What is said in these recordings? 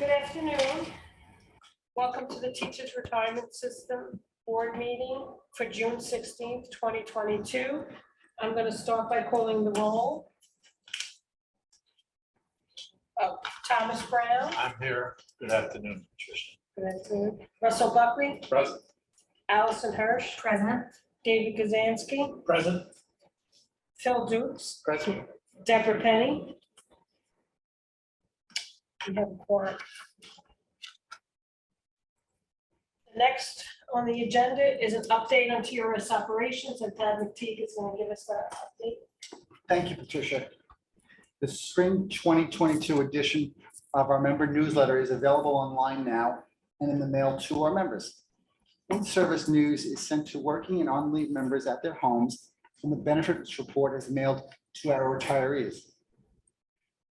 Good afternoon. Welcome to the Teachers Retirement System Board meeting for June 16th, 2022. I'm going to start by calling the roll. Oh, Thomas Brown. I'm here. Good afternoon, Patricia. Good afternoon. Russell Buckley. Present. Allison Hirsch. Present. David Kazansky. Present. Phil Dukes. Present. Deborah Penny. We have a quorum. Next on the agenda is an update on TRS operations, and Thad McTeague is going to give us that update. Thank you, Patricia. The spring 2022 edition of our member newsletter is available online now and in the mail to our members. In-service news is sent to working and on-leave members at their homes, and the benefits report is mailed to our retirees.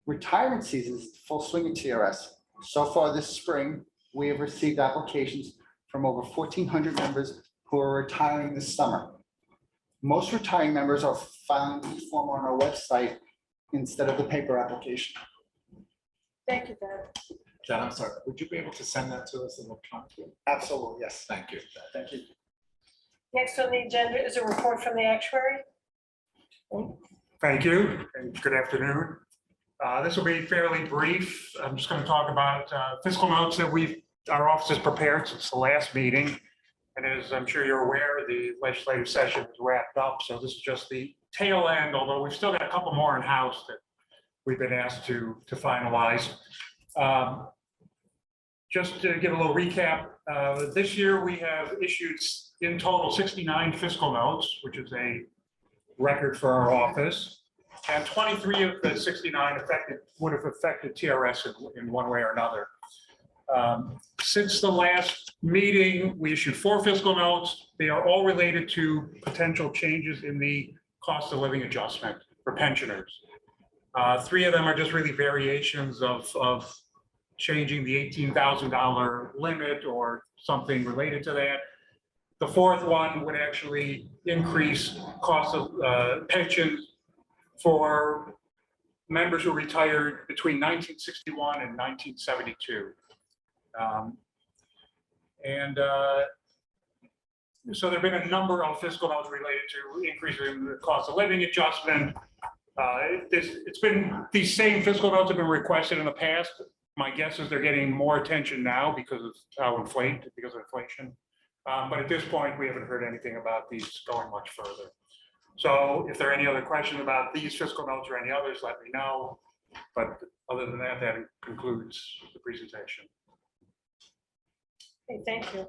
Retirement season is full swing at TRS. So far this spring, we have received applications from over 1,400 members who are retiring this summer. Most retiring members are filing the form on our website instead of the paper application. Thank you, Thad. Jen, I'm sorry. Would you be able to send that to us electronically? Absolutely, yes. Thank you. Thank you. Next on the agenda is a report from the actuary. Thank you, and good afternoon. This will be fairly brief. I'm just going to talk about fiscal notes that our office has prepared since the last meeting. And as I'm sure you're aware, the legislative session is wrapped up. So this is just the tail end, although we've still got a couple more in-house that we've been asked to finalize. Just to give a little recap, this year we have issued in total 69 fiscal notes, which is a record for our office. And 23 of the 69 would have affected TRS in one way or another. Since the last meeting, we issued 4 fiscal notes. They are all related to potential changes in the cost of living adjustment for pensioners. 3 of them are just really variations of changing the $18,000 limit or something related to that. The 4th one would actually increase cost of pensions for members who retired between 1961 and 1972. So there have been a number of fiscal notes related to increasing the cost of living adjustment. It's been, these same fiscal notes have been requested in the past. My guess is they're getting more attention now because of because of inflation. But at this point, we haven't heard anything about these going much further. So if there are any other questions about these fiscal notes or any others, let me know. But other than that, that concludes the presentation. Okay, thank you.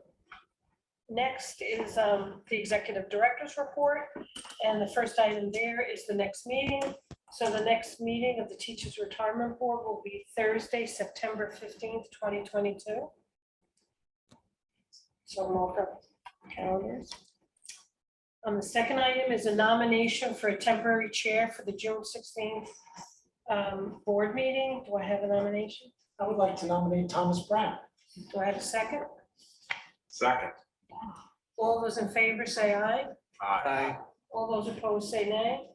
Next is the executive director's report. And the first item there is the next meeting. So the next meeting of the Teachers Retirement Board will be Thursday, September 15th, 2022. So mark up calendars. The second item is a nomination for a temporary chair for the June 16th board meeting. Do I have a nomination? I would like to nominate Thomas Brown. Do I have a second? Second. All those in favor say aye. Aye. All those opposed say nay.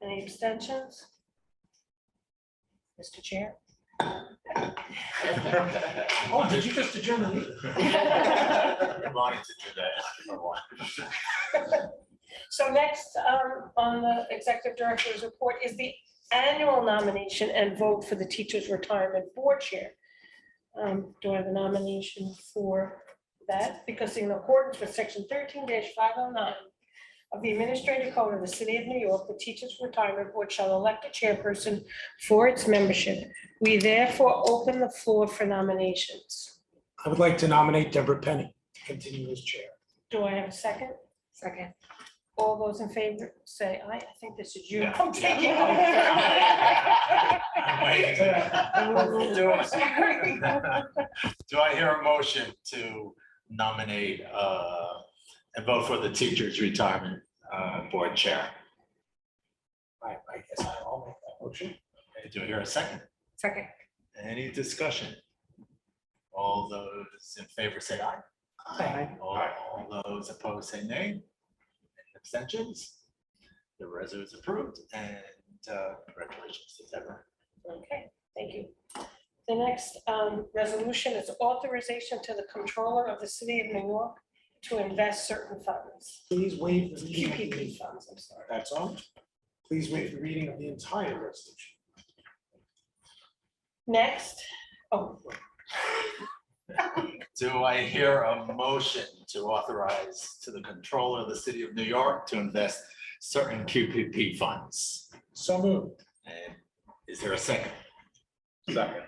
Any abstentions? Mr. Chair? Oh, did you just adjourn the meeting? I wanted to do that. So next on the executive director's report is the annual nomination and vote for the Teachers Retirement Board Chair. Do I have a nomination for that? Because in accordance with section 13-509 of the Administrative Code of the City of New York, the Teachers Retirement Board shall elect a chairperson for its membership. We therefore open the floor for nominations. I would like to nominate Deborah Penny to continue as chair. Do I have a second? Second. All those in favor say aye. I think this is you. Yeah. I'm taking Do I hear a motion to nominate and vote for the Teachers Retirement Board Chair? I guess I'll make that motion. Okay, do I hear a second? Second. Any discussion? All those in favor say aye. Aye. All those opposed say nay. Any abstentions? The resolution is approved, and congratulations to Deborah. Okay, thank you. The next resolution is authorization to the Comptroller of the City of New York to invest certain funds. Please waive the reading of QPP the, funds, I'm sorry. that's all. Please waive the reading of the entire resolution. Next, oh, Do I hear a motion to authorize to the Comptroller of the City of New York to invest certain QPP funds? So moved. And is there a second? Second.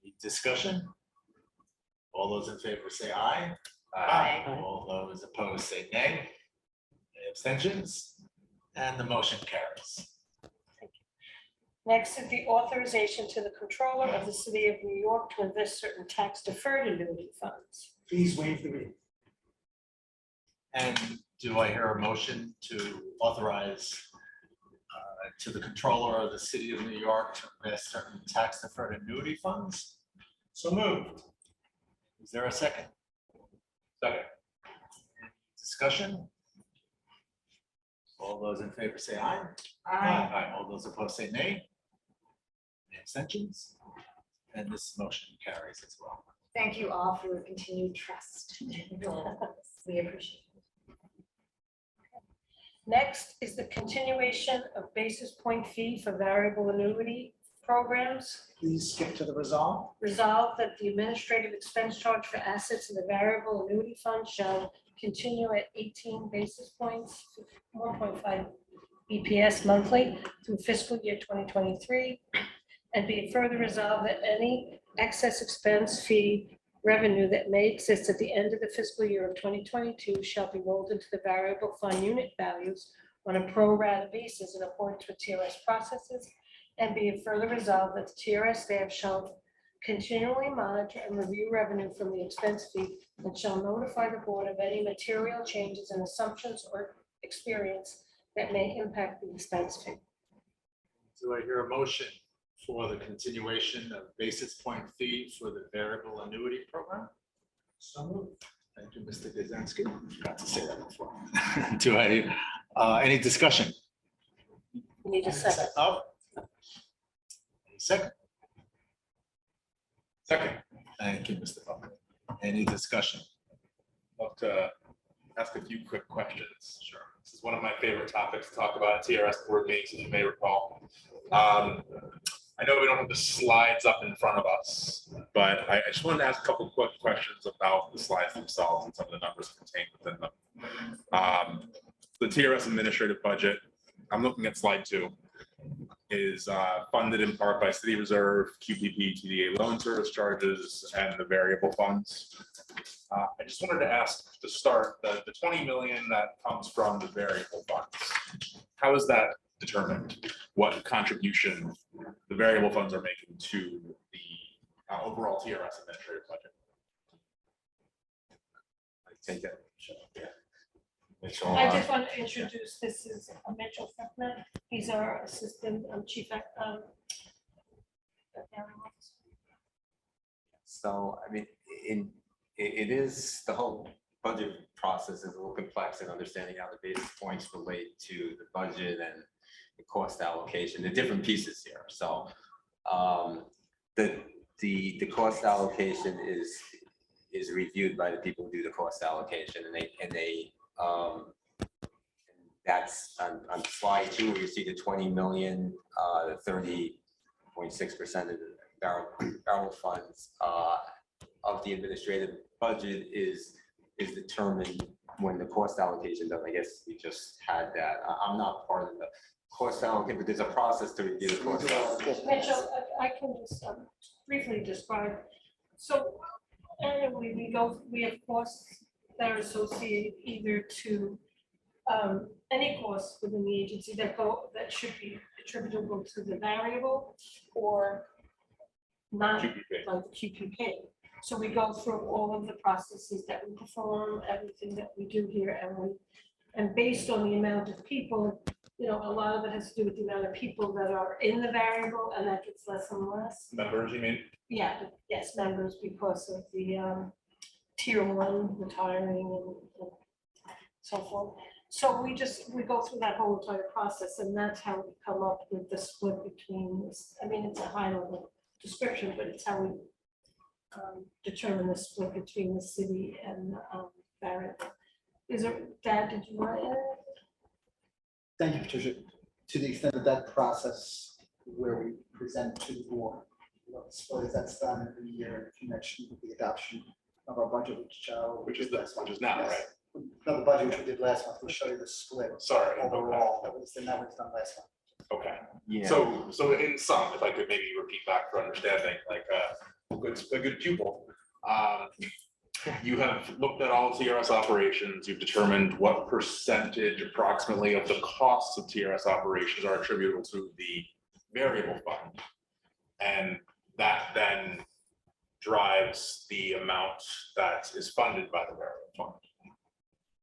Any discussion? All those in favor say aye. Aye. All those opposed say nay. Any abstentions? And the motion carries. next is the authorization to the Comptroller of the City of New York to invest certain tax-deferred annuity funds. Please waive the reading. And do I hear a motion to authorize to the Comptroller of the City of New York to invest certain tax-deferred annuity funds? So moved. Is there a second? Second. Discussion? All those in favor say aye. Aye. All those opposed say nay. Any abstentions? And this motion carries as well. Thank you all for your continued trust. We appreciate it. Next is the continuation of basis point fee for variable annuity programs. Please skip to the resolve. Resolved that the administrative expense charge for assets in the variable annuity fund shall continue at 18 basis points, 1.5 BPS monthly through fiscal year 2023. And be it further resolved that any excess expense fee revenue that may exist at the end of the fiscal year of 2022 shall be rolled into the variable fund unit values on a pro rata basis in accordance with TRS processes. And be it further resolved that the TRS staff shall continually monitor and review revenue from the expense fee and shall notify the board of any material changes in assumptions or experience that may impact the expense fee. Do I hear a motion for the continuation of basis point fee for the variable annuity program? So moved. Thank you, Mr. Gazensky. Forgot to say that before. Do I, any discussion? You need a second. Oh. Second. Second. Thank you, Mr. Butler. Any discussion? Love to ask a few quick questions. Sure. This is one of my favorite topics to talk about at TRS board meetings, as you may recall. I know we don't have the slides up in front of us, but I just wanted to ask a couple quick questions about the slides themselves and some of the numbers contained within them. The TRS administrative budget, I'm looking at slide 2, is funded in part by city reserve, QPP, TDA loan service charges, and the variable funds. I just wanted to ask to start the 20 million that comes from the variable funds. How is that determined? What contribution the variable funds are making to the overall TRS administrative budget? I take it. Sure. Yeah. Mitchell, I just want to introduce, this is Mitchell Freckman. He's our assistant chief. So, I mean, it is, the whole budget process is a little complex in understanding how the basis points relate to the budget and the cost allocation, the different pieces here. So, the cost allocation is reviewed by the people who do the cost allocation, and they that's on slide 2 where you see the 20 million, the 30.6% of the barrel funds of the administrative budget is determined when the cost allocation done. I guess you just had that. I'm not part of the cost allocation, but there's a process to review the cost allocation. Mitchell, I can just briefly describe. So annually, we have costs that are associated either to any costs within the agency that should be attributable to the variable or not, QPP. like the QPP. So we go through all of the processes that we perform, everything that we do here, and based on the amount of people, you know, a lot of it has to do with the amount of people that are in the variable, and that gets less and less. Members, you mean? Yeah, yes, members, because of the tier 1 retiring and so forth. So we go through that whole entire process, and that's how we come up with the split between this. I mean, it's a high level description, but it's how we determine the split between the city and variable. Is it, Dad, did you want to add? Thank you, Patricia. To the extent that that process where we present to the board, what split that's done every year in connection with the adoption of our budget, Which is now, Yes. right? No, the budget which we did last month, we'll show you the split Sorry. overall. That was done last month. Okay. Yeah. So in sum, if I could maybe repeat back for understanding, like a good pupil, you have looked at all TRS operations, you've determined what percentage approximately of the costs of TRS operations are attributable to the variable fund. And that then drives the amount that is funded by the variable fund.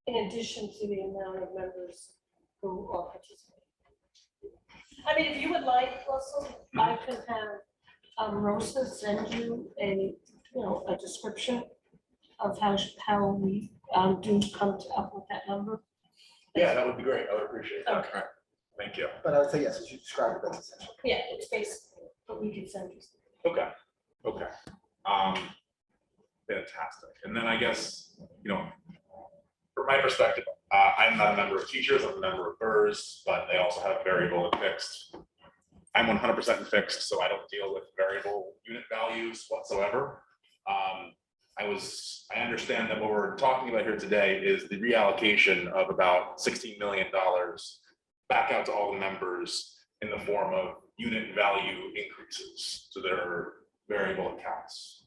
In addition to the amount of members who are participating. I mean, if you would like, also, I can have Rosa send you a description of how we do come up with that number. Yeah, that would be great. I would appreciate that. Okay. Thank you. But I would say yes, as you described it, that's essential. Yeah, it's basically, but we can send you. Okay. Fantastic. And then I guess, from my perspective, I'm not a member of teachers, I'm a member of BERS, but they also have variable and fixed. I'm 100% in fixed, so I don't deal with variable unit values whatsoever. I understand that what we're talking about here today is the reallocation of about $16 million back out to all the members in the form of unit value increases to their variable accounts.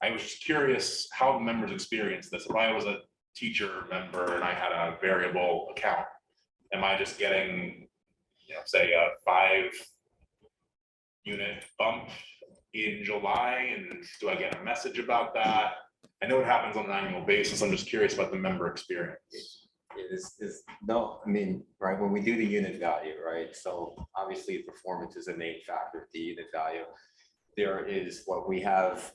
I was just curious how the members experience this. If I was a teacher member and I had a variable account, am I just getting, say a 5-unit bump in July? And do I get a message about that? I know it happens on an annual basis. I'm just curious about the member experience. Right, when we do the unit value, right? So obviously performance is a main factor, the unit value. There is what we have,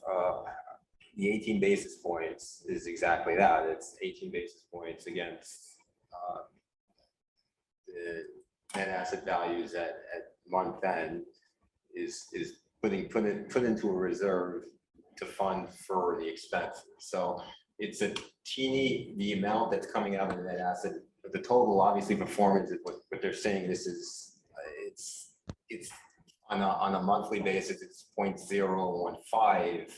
the 18 basis points is exactly that. It's 18 basis points against the net asset values at month end is put into a reserve to fund for the expenses. So it's a the amount that's coming out of the net asset, but the total obviously performance is what they're saying. This is it's on a monthly basis, it's 0.015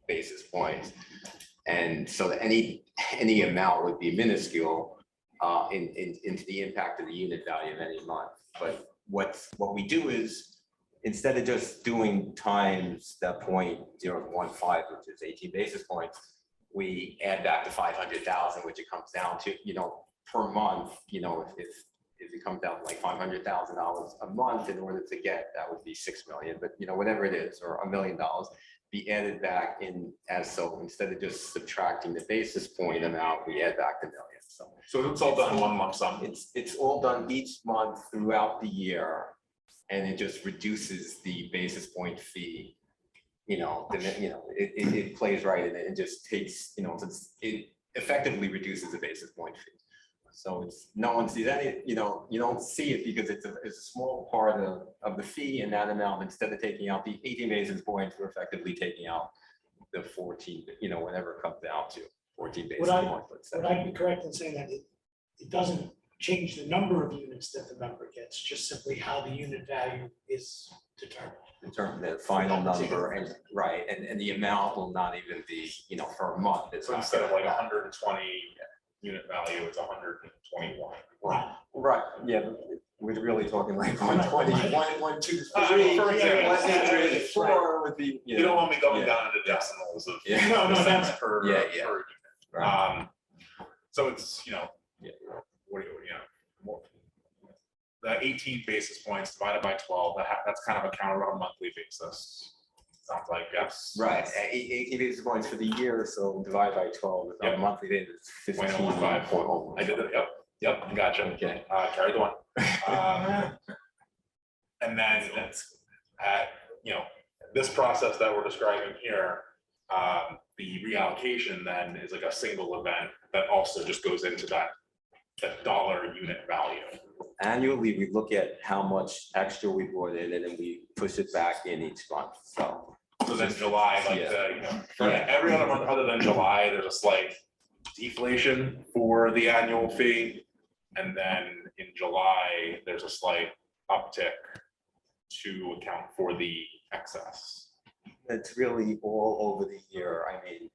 basis points. And so any amount would be minuscule into the impact of the unit value of any month. But what we do is, instead of just doing times that 0.015, which is 18 basis points, we add back to 500,000, which it comes down to, per month, if it comes down to like $500,000 a month in order to get, that would be 6 million, but whatever it is, or $1 million, be added back in as so. Instead of just subtracting the basis point amount, we add back the million. So it's all done in one lump sum. It's all done each month throughout the year, and it just reduces the basis point fee. It plays right in it and just takes, it effectively reduces the basis point fee. So no one sees any, you don't see it because it's a small part of the fee in that amount. Instead of taking out the 18 basis points, we're effectively taking out the 14, whatever it comes down to, 14 basis points. Let's say. Would I be correct in saying that it doesn't change the number of units that the member gets, just simply how the unit value is determined? In terms of the final number, and right, and the amount will not even be, for a month. It's So not instead of gonna- like 120 unit value, it's 121. Right, yeah, but we're really talking like 120, 1, 2, 3, For example, 4 would be. You don't want me going yeah. down into decimals of Yeah. No, cents that's- per Yeah, per unit. Right. So it's, Yeah. what do you, the 18 basis points divided by 12, that's kind of accounted on a monthly basis. Sounds like, yes. Right, 18 basis points for the year, so divided by 12, on a Yep. monthly basis, it's 0.015. 15.0. I did it, yep, gotcha. Okay. Carry the one. And then this process that we're describing here, the reallocation then is like a single event that also just goes into that the dollar unit value? Annually, we look at how much extra we brought in and then we push it back in each month, so. So then July, like, for every other month other than July, there's a slight deflation for the annual fee. And then in July, there's a slight uptick to account for the excess. It's really all over the year. I mean,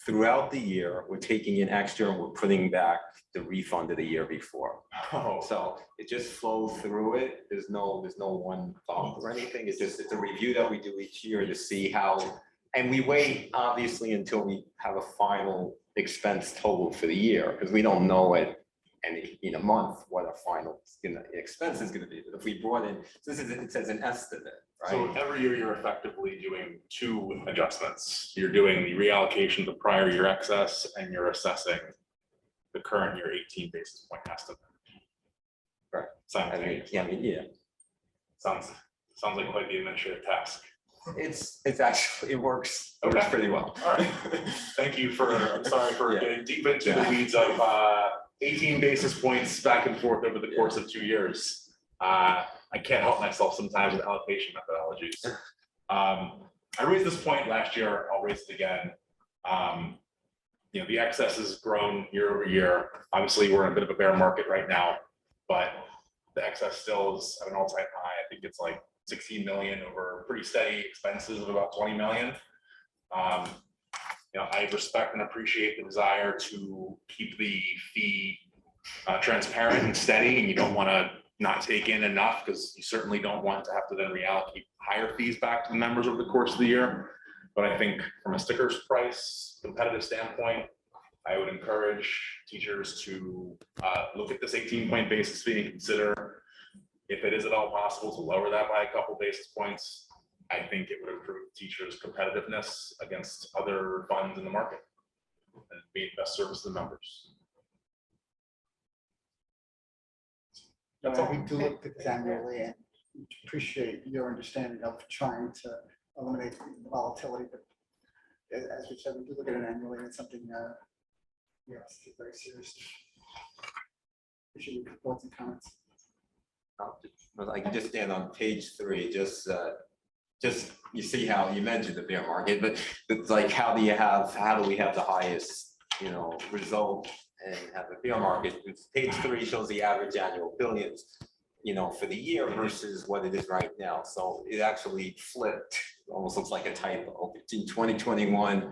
throughout the year, we're taking in extra and we're putting back the refund of the year before. Oh, So it just flows through it. There's no one bump or anything. It's a review that we do each year to see how, and we wait obviously until we have a final expense total for the year, because we don't know it in a month what our final expense is gonna be. But if we brought in, so it says an estimate, so right? every year you're effectively doing two adjustments. You're doing the reallocation of the prior year excess and you're assessing the current year 18 basis point estimate. Right. Simultaneously. Sounds like quite the administrative task. It's actually, it works Okay. pretty well. All right. Thank you I'm sorry for Yeah. getting deep into the weeds of 18 basis points back and forth over the course of 2 years. I can't help myself sometimes with allocation methodologies. I raised this point last year, I'll raise it again. The excess has grown year over year. Obviously, we're in a bit of a bear market right now, but the excess still is at an all-time high. I think it's like 16 million over pretty steady expenses of about 20 million. I respect and appreciate the desire to keep the fee transparent and steady, and you don't want to not take in enough because you certainly don't want to have to then reallocate higher fees back to the members over the course of the year. But I think from a stickers price competitive standpoint, I would encourage teachers to look at this 18-point basis fee and consider if it is at all possible to lower that by a couple basis points. I think it would improve teachers' competitiveness against other funds in the market and be the best service to the members. That's all. We do look at this annually and appreciate your understanding of trying to eliminate the volatility, but as we said, we do look at it annually, and it's something we have to take very seriously. Appreciate your thoughts and comments. I can just stand on page 3, just you see how you mentioned the bear market, but it's like how do we have the highest result and have the bear market? Page 3 shows the average annual billions for the year versus what it is right now. So it actually flipped, almost looks like a typo. In 2021,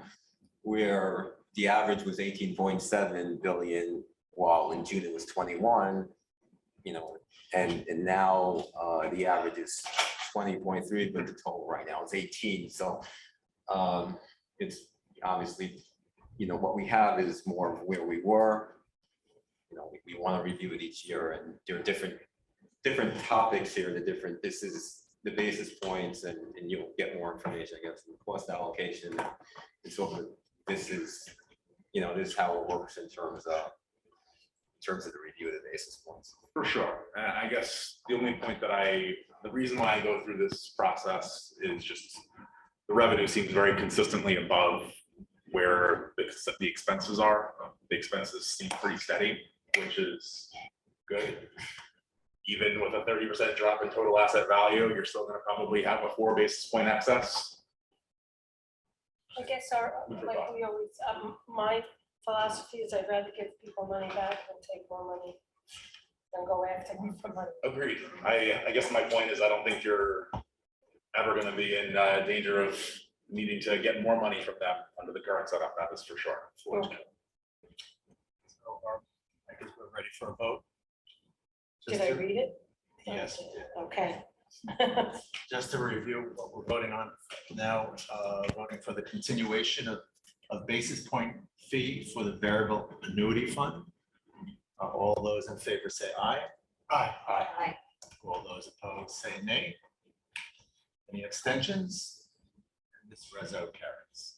where the average was 18.7 billion, while in June it was 21, and now the average is 20.3, but the total right now is 18. So it's obviously, what we have is more of where we were. We want to review it each year, and there are different topics here. This is the basis points, and you'll get more information, I guess, in the cost allocation. And so this is how it works in terms of the review of the basis points. For sure. And I guess the only point the reason why I go through this process is just the revenue seems very consistently above where the expenses are. The expenses seem pretty steady, which is good. Even with a 30% drop in total asset value, you're still going to probably have a 4 basis point excess. I guess we always, my philosophy is I'd rather give people money back than take more money than go after them for money. Agreed. I guess my point is I don't think you're ever going to be in danger of needing to get more money from them under the current setup. That is for sure. Okay. So I guess we're ready for a vote. Did I read it? Yes. Okay. Just to review what we're voting on now, voting for the continuation of basis point fee for the variable annuity fund. All those in favor say aye. Aye. Aye. All those opposed say nay. Any abstentions? And this reso carries.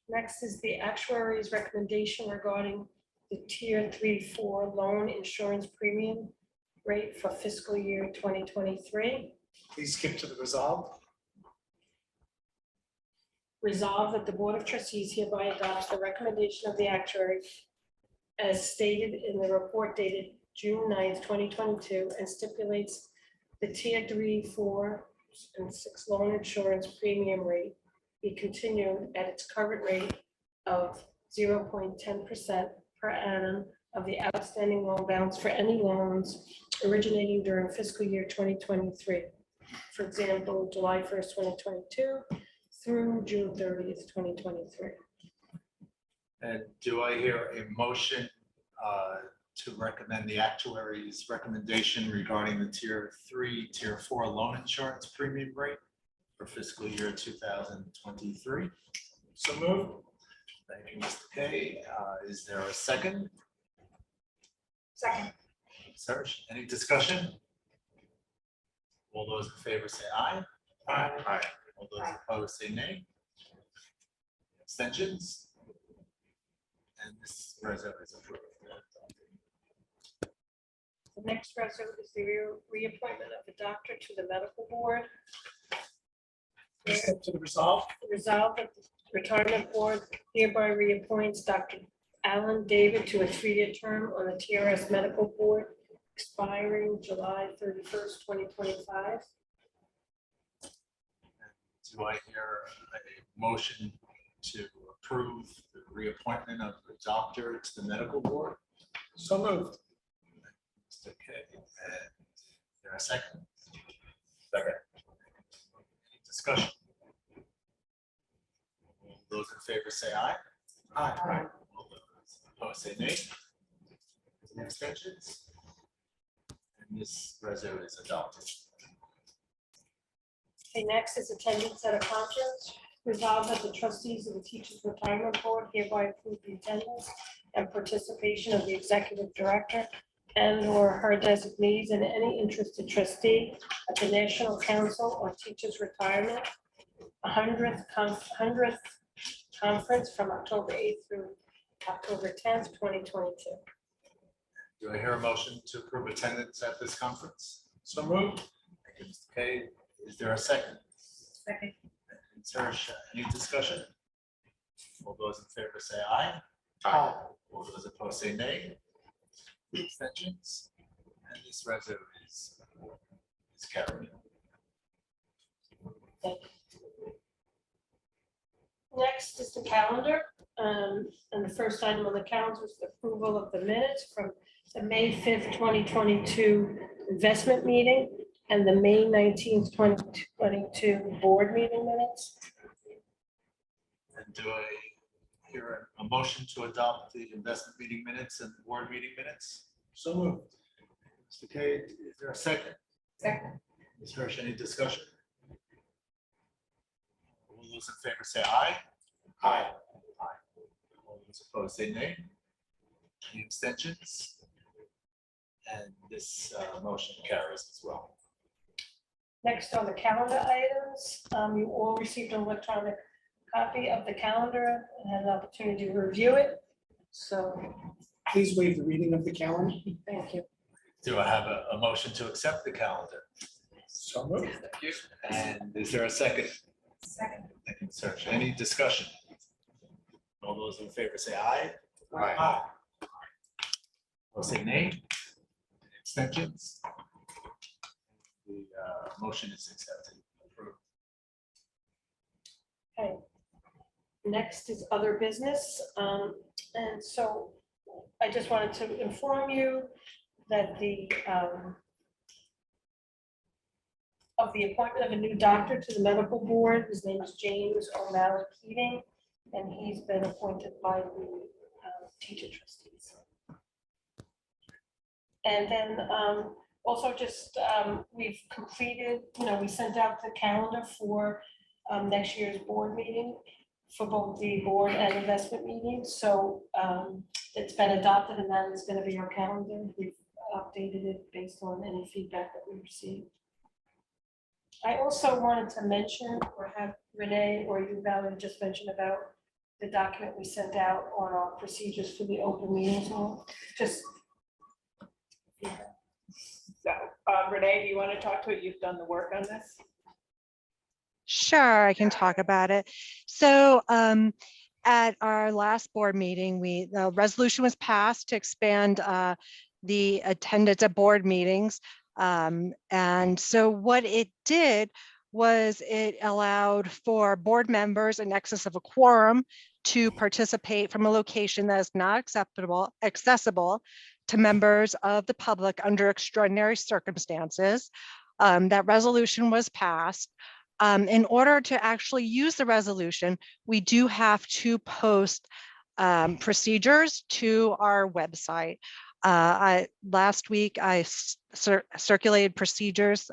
Next is the actuary's recommendation regarding the tier 3-4 loan insurance premium rate for fiscal year 2023. Please skip to the resolve. Resolved that the Board of Trustees hereby adopts the recommendation of the actuary as stated in the report dated June 9th, 2022, and stipulates the tier 3, 4, and 6 loan insurance premium rate be continued at its current rate of 0.10% per annum of the outstanding loan balance for any loans originating during fiscal year 2023. For example, July 1st, 2022 through June 30th, 2023. And do I hear a motion to recommend the actuary's recommendation regarding the tier 3, tier 4 loan insurance premium rate for fiscal year 2023? So moved. Thank you, Mr. K. Is there a second? Second. Serge, any discussion? All those in favor say aye. Aye. All those opposed say nay. Abstentions? And this resolution is approved. The next resolution is the reappointment of the doctor to the medical board. Step to the resolve. Resolved that the retirement board hereby reappoints Dr. Alan David to a 3-year term on the TRS Medical Board expiring July 31st, 2025. Do I hear a motion to approve the reappointment of the doctor to the medical board? So moved. Mr. K. And is there a second? Second. Any discussion? All those in favor say aye. Aye. All those opposed say nay. Any abstentions? And this resolution is adopted. Okay, next is attendance at a conference. Resolved that the trustees of the Teachers Retirement Board hereby approve the attendance and participation of the executive director and/or her designees and any interested trustee at the National Council on Teachers Retirement 100th conference from October 8th through October 10th, 2022. Do I hear a motion to approve attendance at this conference? So moved. Thank you, Mr. K. Is there a second? Second. Serge, any discussion? All those in favor say aye. Aye. All those opposed say nay. Abstentions? And this resolution is carried. Next is the calendar. And the first item on the calendar is the approval of the minutes from the May 5th, 2022 investment meeting and the May 19th, 2022 board meeting minutes. And do I hear a motion to adopt the investment meeting minutes and board meeting minutes? So moved. Mr. K, is there a second? Second. Ms. Hirsch, any discussion? All those in favor say aye. Aye. All those opposed say nay. Any abstentions? And this motion carries as well. Next on the calendar items, you all received an electronic copy of the calendar and had an opportunity to review it. So, Please waive the reading of the calendar. thank you. Do I have a motion to accept the calendar? So moved. Thank you. And is there a second? Second. Thank you, Mr. Hirsch. Any discussion? All those in favor say aye. Aye. Or say nay. Any abstentions? The motion is accepted. Approved. Okay. Next is other business. And so I just wanted to inform you that of the appointment of a new doctor to the medical board. His name is James O'Malley Keating, and he's been appointed by the teacher trustees. And then also just we've completed, we sent out the calendar for next year's board meeting for both the board and investment meetings. So it's been adopted, and that is going to be our calendar. We've updated it based on any feedback that we received. I also wanted to mention, or have Renee or you, Valerie, just mention about the document we sent out on our procedures for the open meetings law. Just. So, Renee, do you want to talk to it? You've done the work on this. Sure, I can talk about it. So at our last board meeting, the resolution was passed to expand the attendance at board meetings. And so what it did was it allowed for board members in excess of a quorum to participate from a location that is not accessible to members of the public under extraordinary circumstances. That resolution was passed. In order to actually use the resolution, we do have to post procedures to our website. Last week, I circulated procedures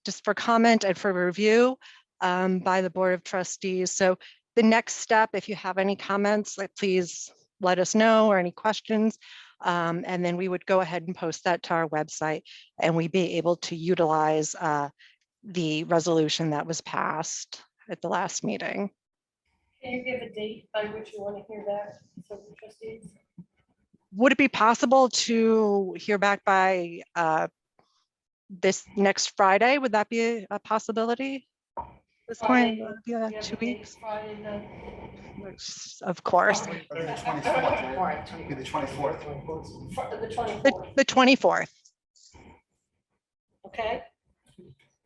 just for comment and for review by the Board of Trustees. So the next step, if you have any comments, please let us know, or any questions. And then we would go ahead and post that to our website, and we'd be able to utilize the resolution that was passed at the last meeting. Can you give a date by which you want to hear that from the trustees? Would it be possible to hear back by this next Friday? Would that be a possibility? This point, Friday, yeah, do you have 2 a date? weeks, Friday, of course. Or the 24th, right? It'd be the 24th. the 24th, The 24th. okay?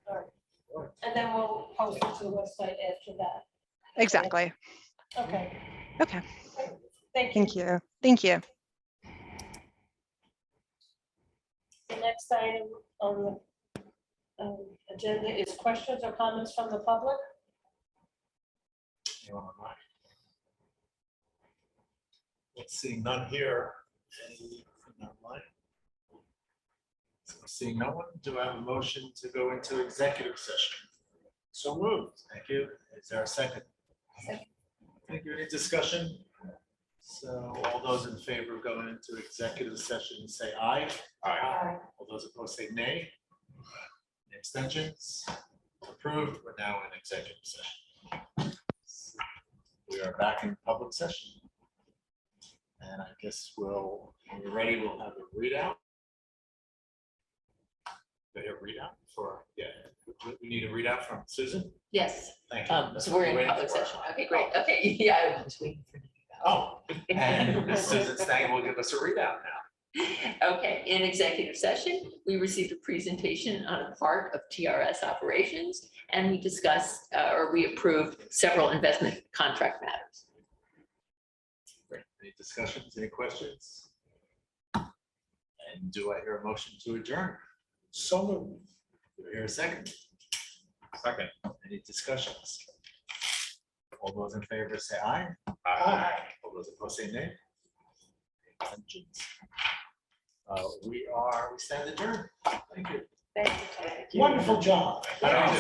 All right. And then we'll post it to the website after that. Exactly. Okay. Okay. Thank you. Thank you. Thank you. The next item on the agenda is questions or comments from the public. Anyone online? Seeing none here. Any online? Seeing no one, do I have a motion to go into executive session? So moved. Thank you. Is there a second? Second. Thank you. Any discussion? So all those in favor of going into executive session, say aye. Aye. All those opposed say nay. Any abstentions? Approved. We're now in executive session. We are back in public session. And I guess when we're ready, we'll have a readout. We have a readout for, we need a readout from Susan. Yes, Thank you. That's so what we're in waiting public for. session. Okay, great. Okay, yeah. I was waiting for you. Oh, and Ms. Susan Stang will give us a readout now. Okay, in executive session, we received a presentation on a part of TRS operations, and we discussed or we approved several investment contract matters. Great. Any discussions, any questions? And do I hear a motion to adjourn? So moved. Do I hear a second? Second. Any discussions? All those in favor say aye. Aye. All those opposed say nay. Abstentions? We stand adjourned. Thank you. Thank you. Wonderful job. How do we do?